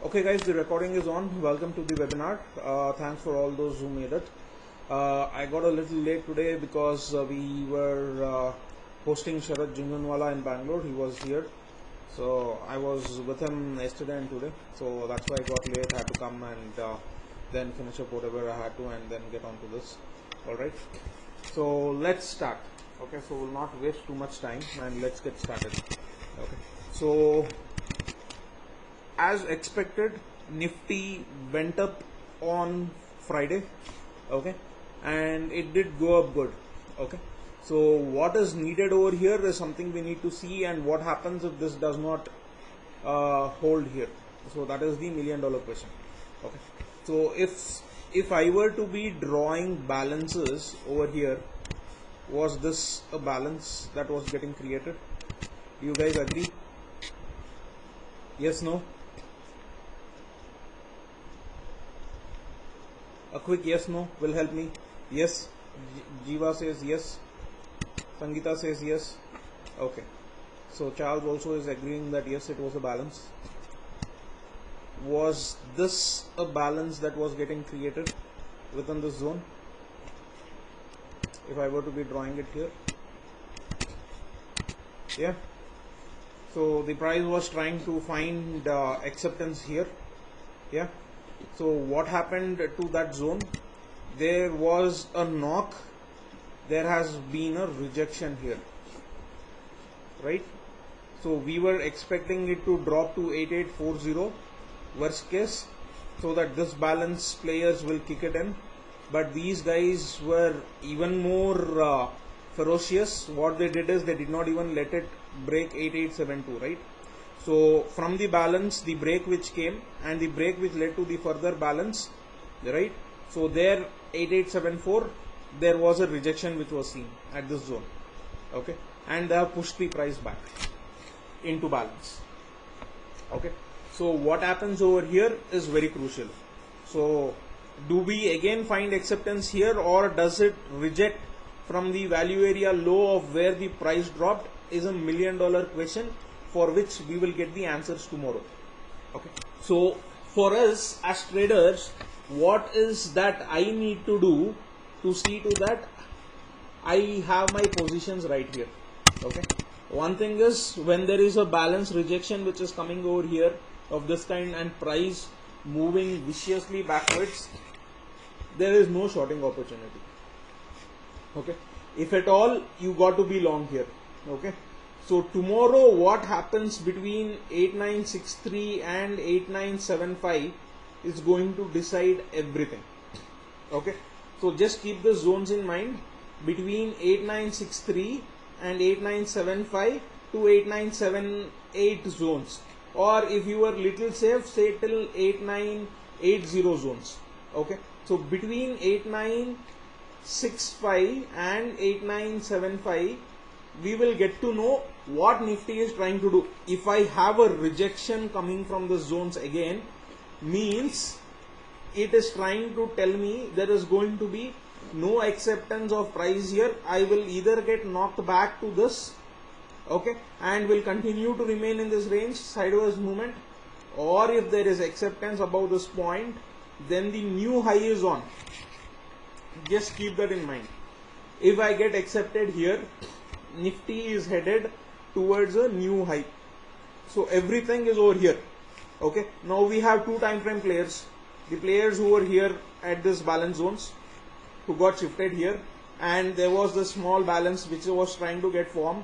Okay guys, the recording is on. Welcome to the webinar. Thanks for all those who made it. I got a little late today because we were hosting Sharat Junjunwala in Bangalore. He was here. So I was with him yesterday and today. So that's why I got late. I had to come and then finish up whatever I had to and then get on to this. Alright. So let's start. Okay, so we'll not waste too much time and let's get started. Okay. So as expected, Nifty went up on Friday, okay, and it did go up good, okay. So what is needed over here is something we need to see, and what happens if this does not hold here. So that is the $1 million question, okay. So if I were to be drawing balances over here, was this a balance that was getting created? You guys agree? Yes, no? A quick yes no will help me. Yes. Jiva says yes. Sangeeta says yes. Okay. So Charles also is agreeing that yes, it was a balance. Was this a balance that was getting created within this zone? If I were to be drawing it here. Yeah. So the price was trying to find acceptance here. Yeah. So what happened to that zone? There was a knock, there has been a rejection here, right? So we were expecting it to drop to 8840 worst case, so that this balance players will kick it in, but these guys were even more ferocious. What they did is they did not even let it break 8872, right? So from the balance, the break which came and the break which led to the further balance, right? So there 8874, there was a rejection which was seen at this zone, okay, and they have pushed the price back into balance, okay. So what happens over here is very crucial. So do we again find acceptance here, or does it reject from the value area low of where the price dropped, is a $1 million question, for which we will get the answers tomorrow, okay. So for us as traders, what is that I need to do to see to that I have my positions right here, okay. One thing is, when there is a balance rejection which is coming over here of this kind and price moving viciously backwards, there is no shorting opportunity, okay. If at all, you got to be long here, okay. So tomorrow what happens between 8963 and 8975 is going to decide everything, okay. So just keep the zones in mind between 8963 and 8975 to 8978 zones, or if you are little safe, say till 8980 zones, okay. So between 8965 and 8975 we will get to know what Nifty is trying to do. If I have a rejection coming from the zones again, means it is trying to tell me there is going to be no acceptance of price here. I will either get knocked back to this, okay, and will continue to remain in this range, sideways movement, or if there is acceptance above this point, then the new high is on. Just keep that in mind. If I get accepted here, Nifty is headed towards a new high. So everything is over here, okay. Now we have two time frame players, the players who were here at this balance zones, who got shifted here, and there was the small balance which was trying to get formed,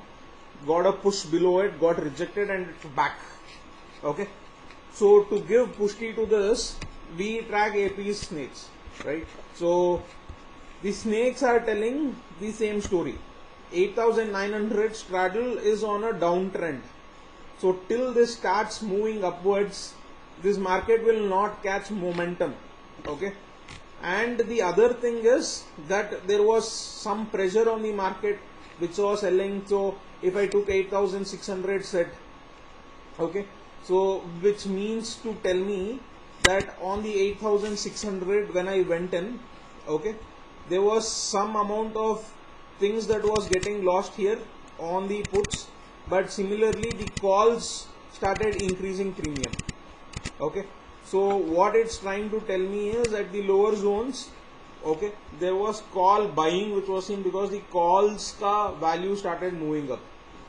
got a push below it, got rejected, and it's back, okay. So to give pushti to this, we track AP's snakes, right? So the snakes are telling the same story. 8900 straddle is on a downtrend. So till this starts moving upwards, this market will not catch momentum, okay. And the other thing is that there was some pressure on the market which was selling. So if I took 8600 set, okay, so which means to tell me that on the 8600 when I went in, okay, there was some amount of things that was getting lost here on the puts, but similarly the calls started increasing premium, okay. So what it's trying to tell me is at the lower zones, okay, there was call buying which was seen because the calls ka value started moving up.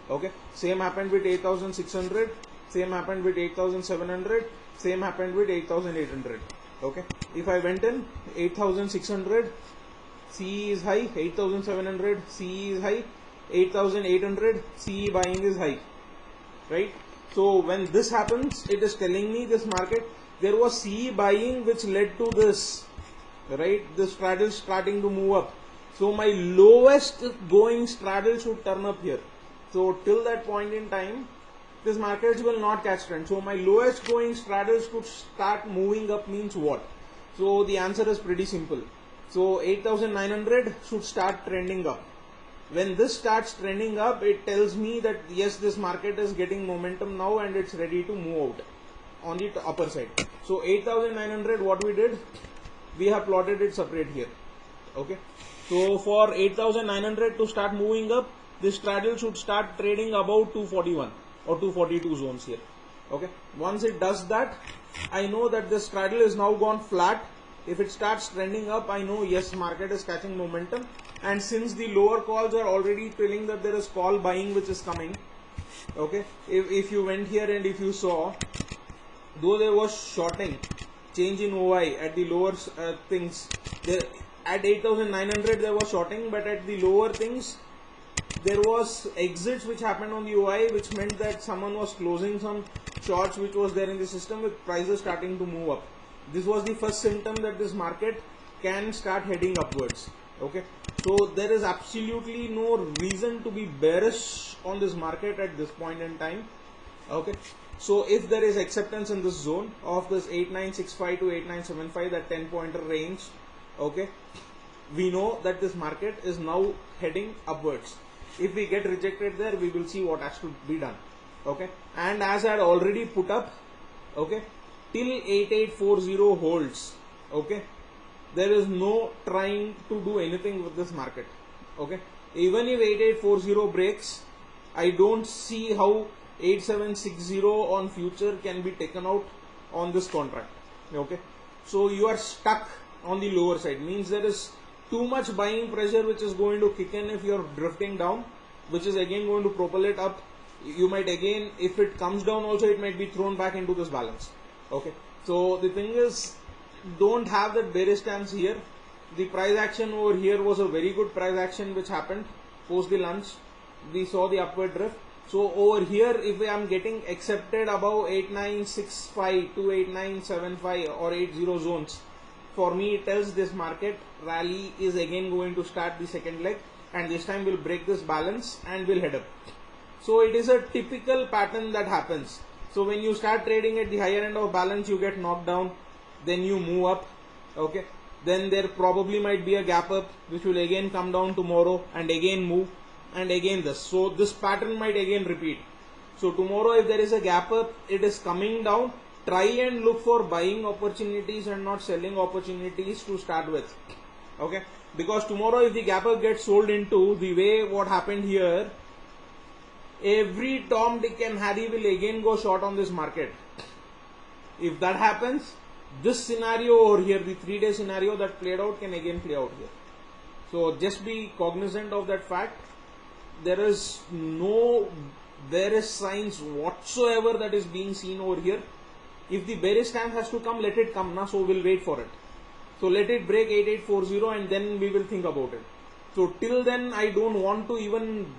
Okay, same happened with 8600, same happened with 8700, same happened with 8800. Okay, if I went in 8600, CE is high, 8700, CE is high, 8800, CE buying is high, right? So when this happens, it is telling me this market, there was CE buying which led to this, right? This straddle starting to move up. So my lowest going straddle should turn up here. So till that point in time, this markets will not catch trend. So my lowest going straddles could start moving up means what? So the answer is pretty simple. So 8900 should start trending up. When this starts trending up, it tells me that yes, this market is getting momentum now and it's ready to move out on the upper side. So 8900, what we did, we have plotted it separate here. Okay, so for 8900 to start moving up, this straddle should start trading about 241 or 242 zones here. Okay, once it does that, I know that this straddle is now gone flat. If it starts trending up, I know yes, market is catching momentum. And since the lower calls are already telling that there is call buying which is coming, okay, if you went here and if you saw, though there was shorting, change in OI at the lower things, there, at 8900 there was shorting, but at the lower things there was exits which happened on the OI, which meant that someone was closing some shorts which was there in the system with prices starting to move up. This was the first symptom that this market can start heading upwards. Okay, so there is absolutely no reason to be bearish on this market at this point in time. Okay, so if there is acceptance in this zone of this 8965 to 8975, that 10-pointer range, okay, we know that this market is now heading upwards. If we get rejected there, we will see what has to be done. Okay, and as I had already put up, okay, till 8840 holds, okay, there is no trying to do anything with this market. Okay, even if 8840 breaks, I don't see how 8760 on future can be taken out on this contract. Okay, so you are stuck on the lower side, means there is too much buying pressure which is going to kick in if you are drifting down, which is again going to propel it up. You might again, if it comes down also, it might be thrown back into this balance. Okay, so the thing is, don't have that bearish stance here. The price action over here was a very good price action which happened post the lunch. We saw the upward drift. So over here, if I am getting accepted above 8965 to 8975 or 80 zones, for me it tells this market rally is again going to start the second leg, and this time will break this balance and will head up. So it is a typical pattern that happens. So when you start trading at the higher end of balance, you get knocked down, then you move up. Okay, then there probably might be a gap up which will again come down tomorrow and again move and again this. So this pattern might again repeat. So tomorrow if there is a gap up, it is coming down, try and look for buying opportunities and not selling opportunities to start with. Okay, because tomorrow if the gap up gets sold into the way what happened here, every Tom, Dick and Harry will again go short on this market. If that happens, this scenario over here, the 3-day scenario that played out, can again play out here. So just be cognizant of that fact. There is no bearish signs whatsoever that is being seen over here. If the bearish stance has to come, let it come. So we'll wait for it. So let it break 8840 and then we will think about it. So till then, I don't want to even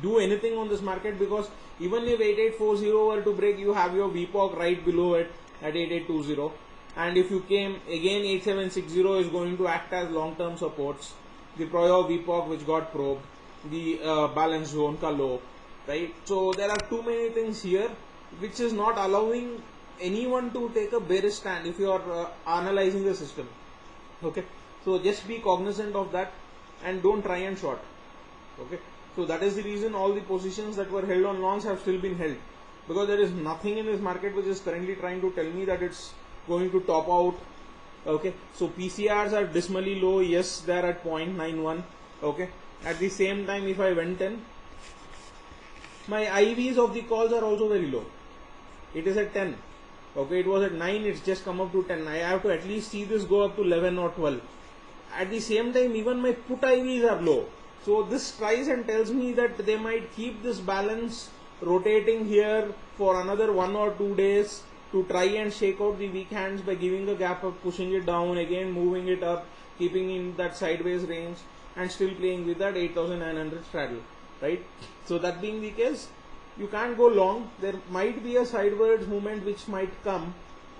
do anything on this market, because even if 8840 were to break, you have your VPOC right below it at 8820, and if you came again, 8760 is going to act as long-term supports, the prior VPOC which got probed, the balance zone ka low, right? So there are too many things here which is not allowing anyone to take a bearish stand if you are analyzing the system. Okay, so just be cognizant of that and don't try and short. Okay, so that is the reason all the positions that were held on longs have still been held, because there is nothing in this market which is currently trying to tell me that it's going to top out. Okay, so PCRs are dismally low. Yes, they are at 0.91. Okay, at the same time, if I went in, my IVs of the calls are also very low. It is at 10. Okay, it was at 9, it's just come up to 10. I have to at least see this go up to 11 or 12. At the same time, even my put IVs are low. So this tries and tells me that they might keep this balance rotating here for another 1 or 2 days to try and shake out the weak hands by giving a gap up, pushing it down, again moving it up, keeping in that sideways range, and still playing with that 8,900 straddle, right? So that being the case, you can't go long. There might be a sideways movement which might come.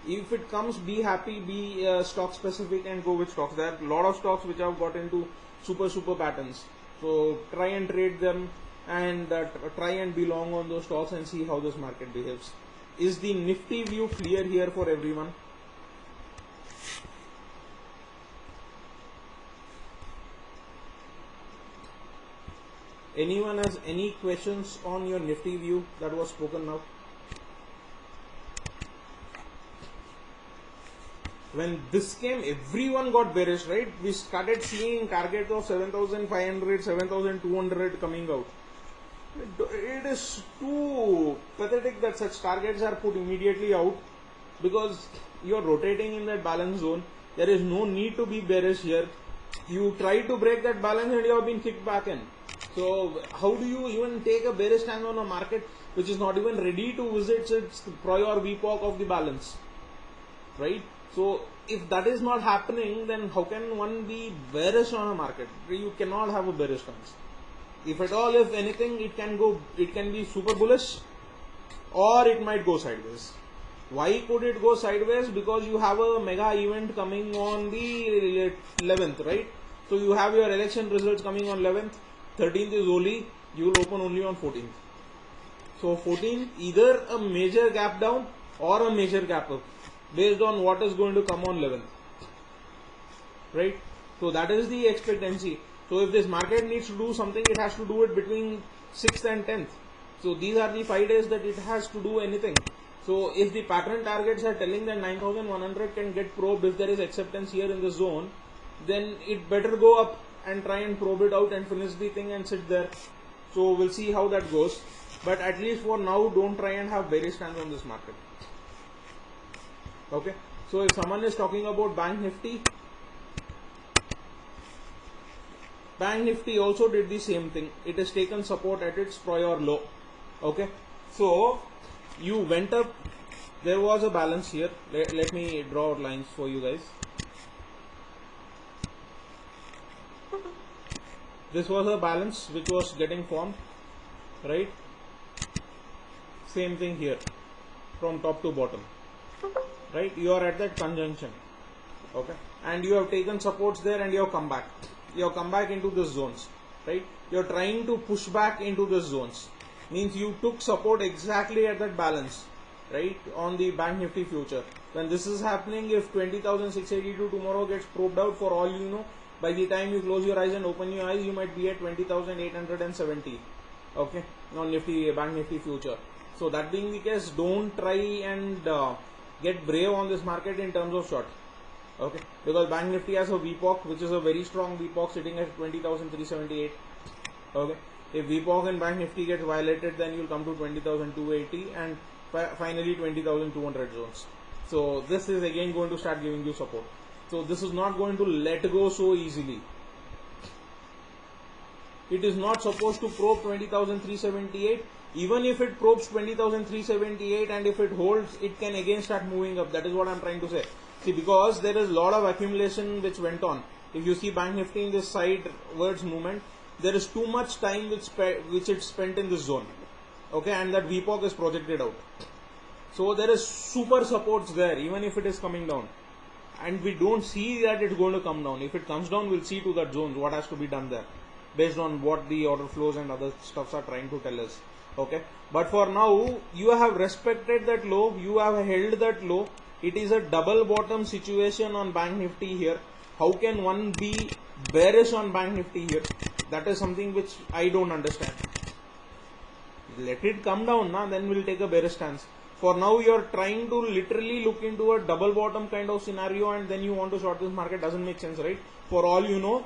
If it comes, be happy, be stock specific and go with stocks. There are a lot of stocks which have got into super patterns. So try and trade them and try and be long on those stocks and see how this market behaves. Is the Nifty view clear here for everyone? Anyone has any questions on your Nifty view that was spoken now? When this came, everyone got bearish, right? We started seeing targets of 7,500, 7,200 coming out. It is too pathetic that such targets are put immediately out because you are rotating in that balance zone. There is no need to be bearish here. You try to break that balance and you have been kicked back in. So how do you even take a bearish stand on a market which is not even ready to visit its prior VPOC of the balance, right? So if that is not happening, then how can one be bearish on a market? You cannot have a bearish stance. If at all, if anything, it can be super bullish or it might go sideways. Why could it go sideways? Because you have a mega event coming on the 11th, right? So you have your election results coming on 11th, 13th is only, you will open only on 14th. So 14th, either a major gap down or a major gap up, based on what is going to come on 11th, right? So that is the expectancy. So if this market needs to do something, it has to do it between 6th and 10th. So these are the 5 days that it has to do anything. So if the pattern targets are telling that 9,100 can get probed if there is acceptance here in the zone, then it better go up and try and probe it out and finish the thing and sit there. So we'll see how that goes. But at least for now, don't try and have bearish stance on this market. Okay, so if someone is talking about Bank Nifty also did the same thing. It has taken support at its prior low. Okay, so you went up, there was a balance here. Let me draw out lines for you guys. This was a balance which was getting formed, right? Same thing here from top to bottom, right? You are at that conjunction, okay, and you have taken supports there and you have come back. You have come back into these zones, right? You are trying to push back into these zones. Means you took support exactly at that balance, right? On the Bank Nifty future. When this is happening, if 20,682 tomorrow gets probed out, for all you know, by the time you close your eyes and open your eyes, you might be at 20,870. Okay, on Nifty, Bank Nifty future. So that being the case, don't try and get brave on this market in terms of short. Okay, because Bank Nifty has a VPOC, which is a very strong VPOC sitting at 20,378. Okay, if VPOC and Bank Nifty gets violated, then you'll come to 20,280 and finally 20,200 zones. So this is again going to start giving you support. So this is not going to let go so easily. It is not supposed to probe 20,378. Even if it probes 20,378 and if it holds, it can again start moving up. That is what I'm trying to say. See, because there is a lot of accumulation which went on. If you see Bank Nifty in this sidewards movement, there is too much time which it spent in this zone. Okay, and that VPOC is projected out. So there is super supports there, even if it is coming down. And we don't see that it's going to come down. If it comes down, we'll see to that zone what has to be done there, based on what the order flows and other stuffs are trying to tell us. Okay, but for now, you have respected that low, you have held that low. It is a double bottom situation on Bank Nifty here. How can one be bearish on Bank Nifty here? That is something which I don't understand. Let it come down, then we'll take a bearish stance. For now, you're trying to literally look into a double bottom kind of scenario and then you want to short this market. Doesn't make sense, right? For all you know,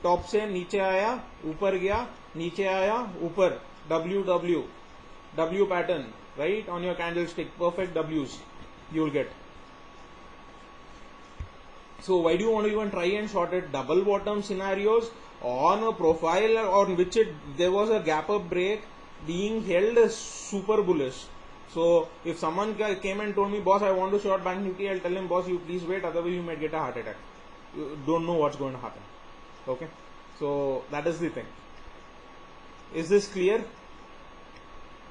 top से नीचे आया, ऊपर गया, नीचे आया, ऊपर, W pattern, right, on your candlestick, perfect W's you will get. So why do you want to even try and short it? Double bottom scenarios on a profile on which there was a gap up break being held as super bullish. So if someone came and told me, boss, I want to short Bank Nifty, I'll tell him, boss, you please wait, otherwise you might get a heart attack. You don't know what's going to happen. Okay, so that is the thing. Is this clear?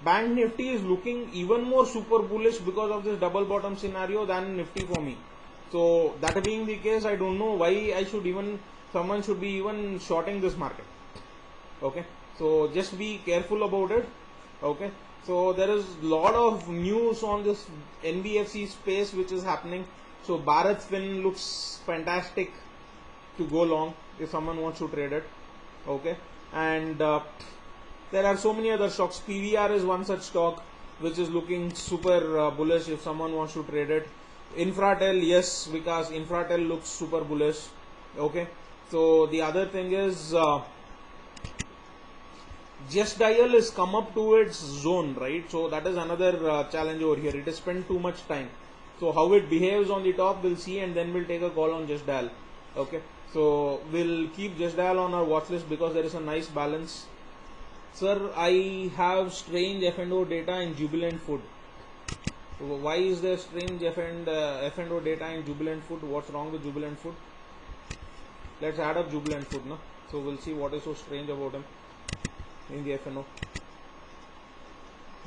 Bank Nifty is looking even more super bullish because of this double bottom scenario than Nifty for me. So that being the case, I don't know why someone should be even shorting this market. Okay, so just be careful about it. Okay, so there is a lot of news on this NBFC space which is happening. So Bharat Fin looks fantastic to go long if someone wants to trade it. Okay, and there are so many other stocks. PVR is one such stock which is looking super bullish if someone wants to trade it. Infratel, yes, because Infratel looks super bullish. Okay, so the other thing is Just Dial is come up to its zone, right? So that is another challenge over here. It has spent too much time. So how it behaves on the top, we'll see, and then we'll take a call on Just Dial. Okay, so we'll keep Just Dial on our watch list because there is a nice balance. Sir, I have strange F&O data in Jubilant Food. Why is there strange F&O data in Jubilant Food? What's wrong with Jubilant Food? Let's add up Jubilant Food, no? So we'll see what is so strange about him in the F&O.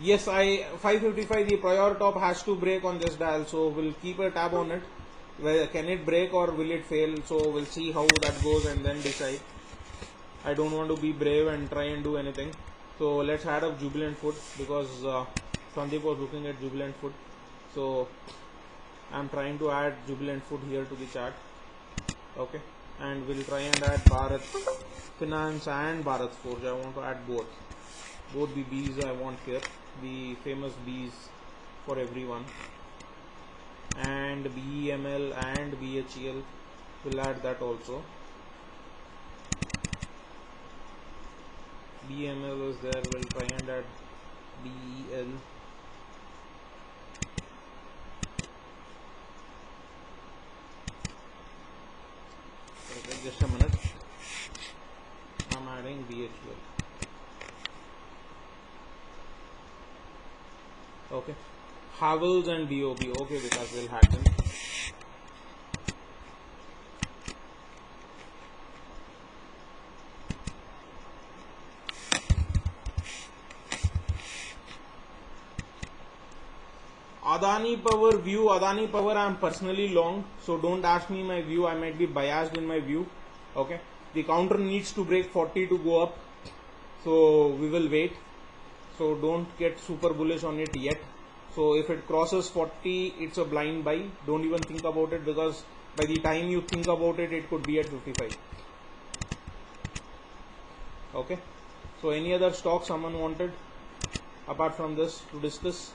Yes, 555, the prior top has to break on Just Dial, so we'll keep a tab on it. Whether can it break or will it fail? So we'll see how that goes and then decide. I don't want to be brave and try and do anything. So let's add up Jubilant Food because Sandeep was looking at Jubilant Food. So I'm trying to add Jubilant Food here to the chart. Okay, and we'll try and add Bharat Finance and Bharat Forge. I want to add both the B's I want here, the famous B's for everyone, and BEML and BHEL. We'll add that also. BML is there, we'll try and add BEL. Okay, just a minute. I'm adding BHEL. Okay, Havels and BOB. Okay, because we'll hack them. Adani Power view. Adani Power I am personally long, so don't ask me my view. I might be biased in my view. Okay, the counter needs to break 40 to go up, so we will wait. So don't get super bullish on it yet. So if it crosses 40, it's a blind buy. Don't even think about it because by the time you think about it, it could be at 55. Okay, so any other stock someone wanted apart from this to discuss?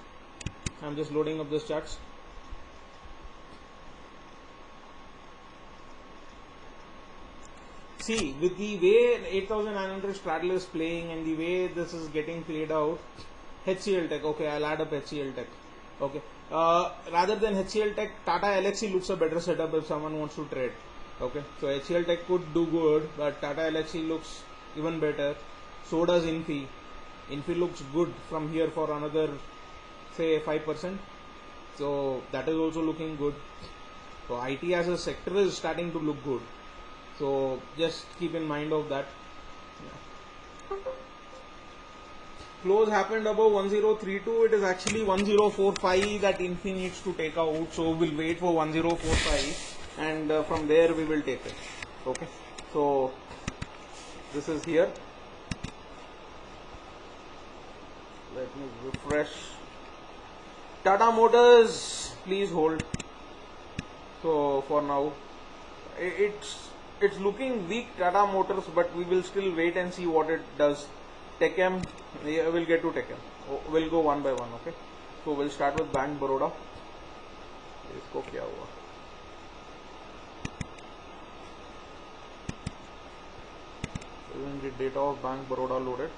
I'm just loading up this charts. See, with the way 8900 straddle is playing and the way this is getting played out, HCL Tech, okay, I'll add up HCL Tech. Okay, rather than HCL Tech, Tata Elxsi looks a better setup if someone wants to trade. Okay, so HCL Tech could do good, but Tata Elxsi looks even better. So does Infi. Infi looks good from here for another, say, 5%. So that is also looking good. So IT as a sector is starting to look good. So just keep in mind of that. Yeah. Close happened above 1032. It is actually 1045 that Infi needs to take out. So we'll wait for 1045 and from there we will take it. Okay. So this is here. Let me refresh. Tata Motors, please hold. So for now, it's looking weak, Tata Motors, but we will still wait and see what it does. TechM, yeah, we'll get to TechM. We'll go one by one. Okay. So we'll start with Bank Baroda. इसको क्या हुआ? Isn't the data of Bank Baroda loaded?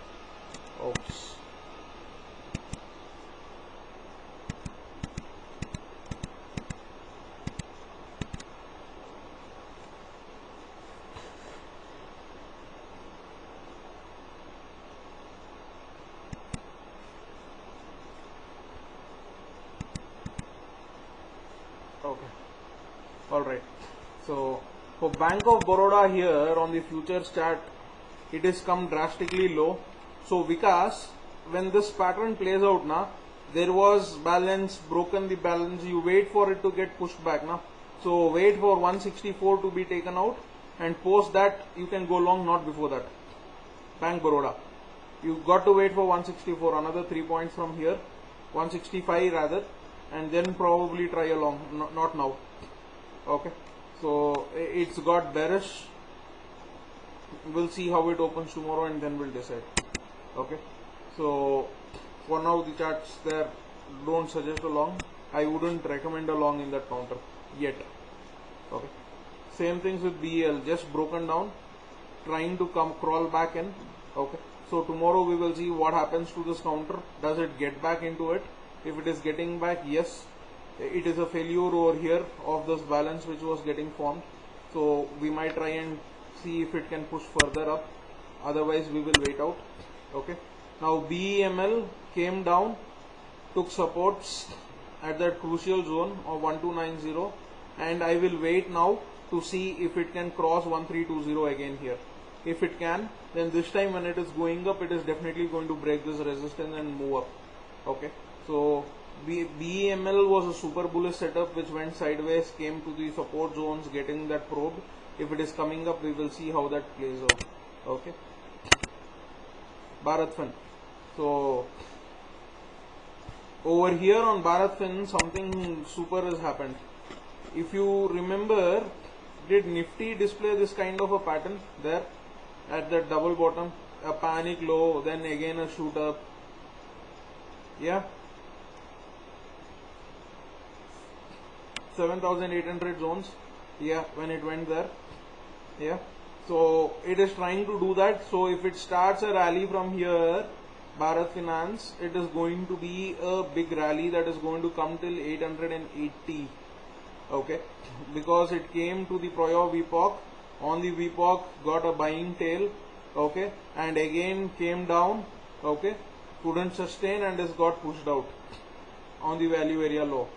Oops. Okay, all right. So for Bank of Baroda here on the futures chart, it is come drastically low. So Vikas, when this pattern plays out now, there was balance, broken the balance, you wait for it to get pushed back now. So wait for 164 to be taken out, and post that you can go long, not before that. Bank Baroda, you got to wait for 164, another 3 points from here, 165 rather, and then probably try a long, not now. Okay, so it's got bearish. We'll see how it opens tomorrow and then we'll decide. Okay, so for now the charts there don't suggest a long. I wouldn't recommend a long in that counter yet. Okay, same things with BEL, just broken down, trying to come crawl back in. Okay, so tomorrow we will see what happens to this counter. Does it get back into it? If it is getting back, yes, it is a failure over here of this balance which was getting formed. So we might try and see if it can push further up, otherwise we will wait out. Okay, now BEML came down, took supports at that crucial zone of 1290, and I will wait now to see if it can cross 1320 again here. If it can, then this time when it is going up, it is definitely going to break this resistance and move up. Okay, so BEML was a super bullish setup which went sideways, came to the support zones, getting that probe. If it is coming up, we will see how that plays out. Okay, Bharat Fin. So over here on Bharat Fin, something super has happened. If you remember, did Nifty display this kind of a pattern there at that double bottom, a panic low, then again a shoot up? Yeah, 7,800 zones. Yeah, when it went there. Yeah, so it is trying to do that. So if it starts a rally from here, Bharat Finance, it is going to be a big rally that is going to come till 880. Okay, because it came to the prior VPOC, on the VPOC got a buying tail. Okay, and again came down. Okay, couldn't sustain and has got pushed out on the value area low.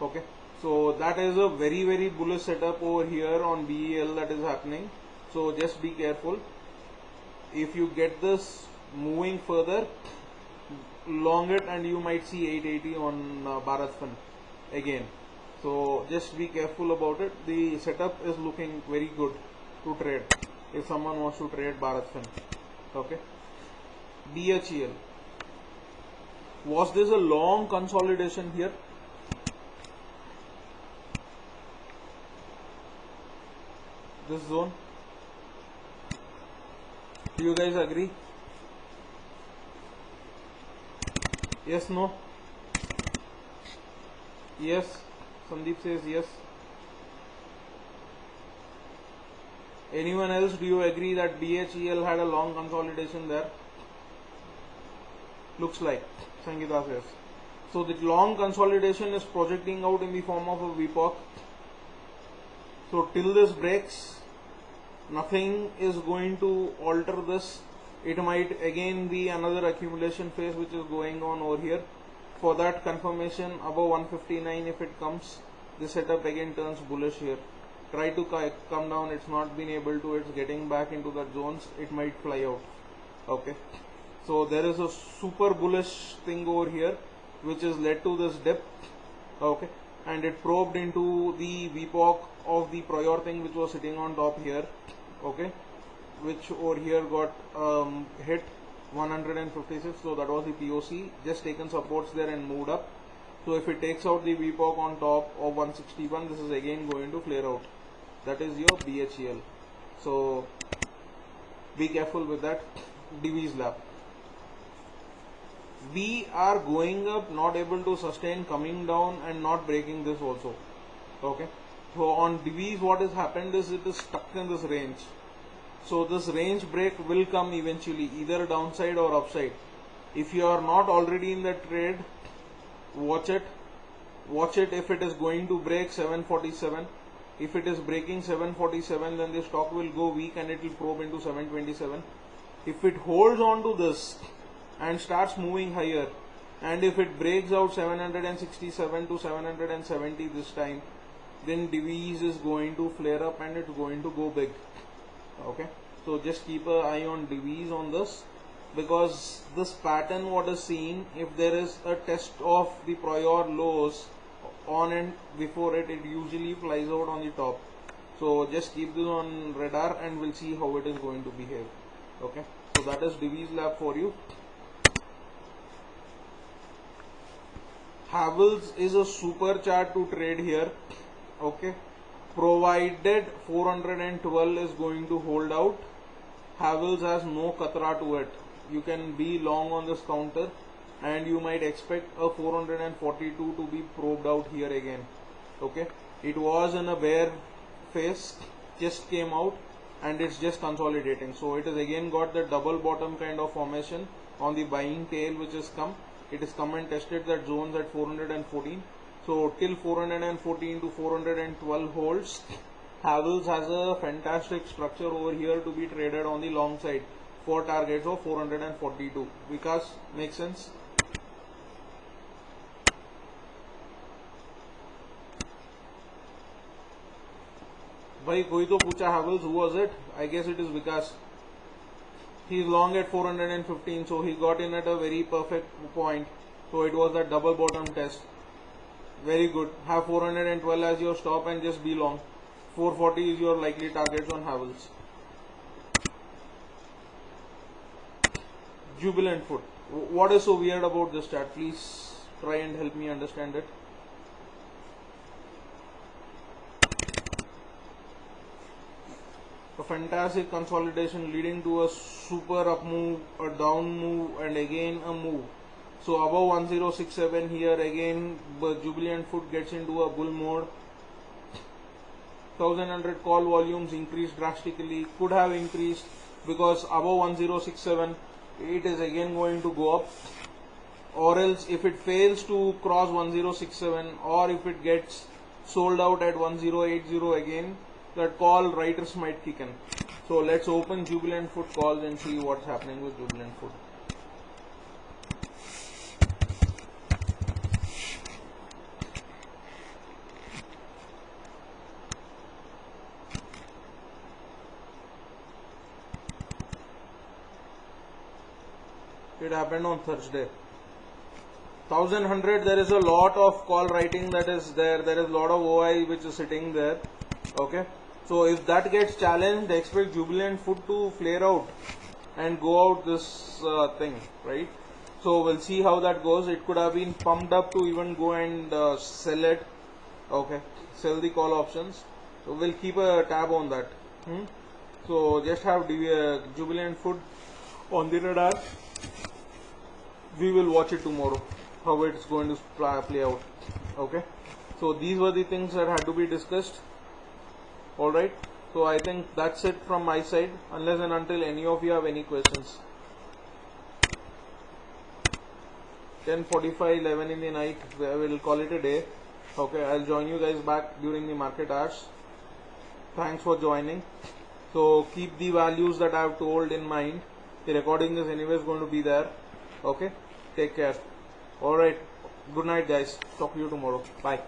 Okay, so that is a very, very bullish setup over here on BEL that is happening. So just be careful. If you get this moving further, long it, and you might see 880 on Bharat Fin again. So just be careful about it. The setup is looking very good to trade if someone wants to trade Bharat Fin. Okay, BHEL. Was this a long consolidation here? This zone, do you guys agree? Yes, no? Yes, Sandeep says yes. Anyone else, do you agree that BHEL had a long consolidation there? Looks like, Sangeeta says. So the long consolidation is projecting out in the form of a VPOC. So till this breaks, nothing is going to alter this. It might again be another accumulation phase which is going on over here. For that confirmation above 159, if it comes, the setup again turns bullish here. Try to come down, it's not been able to, it's getting back into the zones, it might fly out. Okay, so there is a super bullish thing over here which has led to this dip. Okay, and it probed into the VPOC of the prior thing which was sitting on top here. Okay, which over here got hit 156, so that was the POC, just taken supports there and moved up. So if it takes out the VPOC on top of 161, this is again going to flare out. That is your BHEL. So be careful with that. Divi's Lab, we are going up, not able to sustain, coming down and not breaking this also. Okay, so on Divi's what has happened is it is stuck in this range. So this range break will come eventually, either downside or upside. If you are not already in that trade, watch it. Watch it if it is going to break 747. If it is breaking 747, then the stock will go weak and it will probe into 727. If it holds on to this and starts moving higher, and if it breaks out 767 to 770 this time, then divis is going to flare up and it's going to go big. Okay, so just keep an eye on divis on this, because this pattern what is seen, if there is a test of the prior lows on and before it usually flies out on the top. So just keep this on radar and we'll see how it is going to behave. Okay, so that is divis lab for you. Havells is a super chart to trade here. Okay, provided 412 is going to hold out. Havells has no khatra to it. You can be long on this counter and you might expect a 442 to be probed out here again. Okay, it was in a bear phase, just came out and it's just consolidating. So it has again got the double bottom kind of formation on the buying tail which has come. It has come and tested that zones at 414. So till 414 to 412 holds, Havells has a fantastic structure over here to be traded on the long side for targets of 442. Vikas, makes sense? भाई कोई तो पूछा Havells, who was it? I guess it is Vikas. He is long at 415, so he got in at a very perfect point. So it was that double bottom test. Very good. Have 412 as your stop and just be long. 440 is your likely targets on Havells. Jubilant foot. What is so weird about this chart? Please try and help me understand it. A fantastic consolidation leading to a super up move, a down move, and again a move. So above 1067 here again, Jubilant foot gets into a bull mode. 1100 call volumes increased drastically, could have increased because above 1067 it is again going to go up, or else if it fails to cross 1067 or if it gets sold out at 1080 again, that call writers might kick in. So let's open Jubilant foot calls and see what's happening with Jubilant foot. It happened on Thursday. 1100, there is a lot of call writing that is there. There is a lot of OI which is sitting there. Okay. So if that gets challenged, expect Jubilant foot to flare out and go out this thing, right? So we'll see how that goes. It could have been pumped up to even go and sell it. Okay. Sell the call options. So we'll keep a tab on that. So just have Jubilant foot on the radar. We will watch it tomorrow, how it's going to play out. Okay, so these were the things that had to be discussed. Alright, so I think that's it from my side, unless and until any of you have any questions. 10:45, 11 in the night, I will call it a day. Okay, I'll join you guys back during the market hours. Thanks for joining. So keep the values that I have told in mind. The recording is anyways going to be there. Okay, take care. Alright, good night guys, talk to you tomorrow. Bye.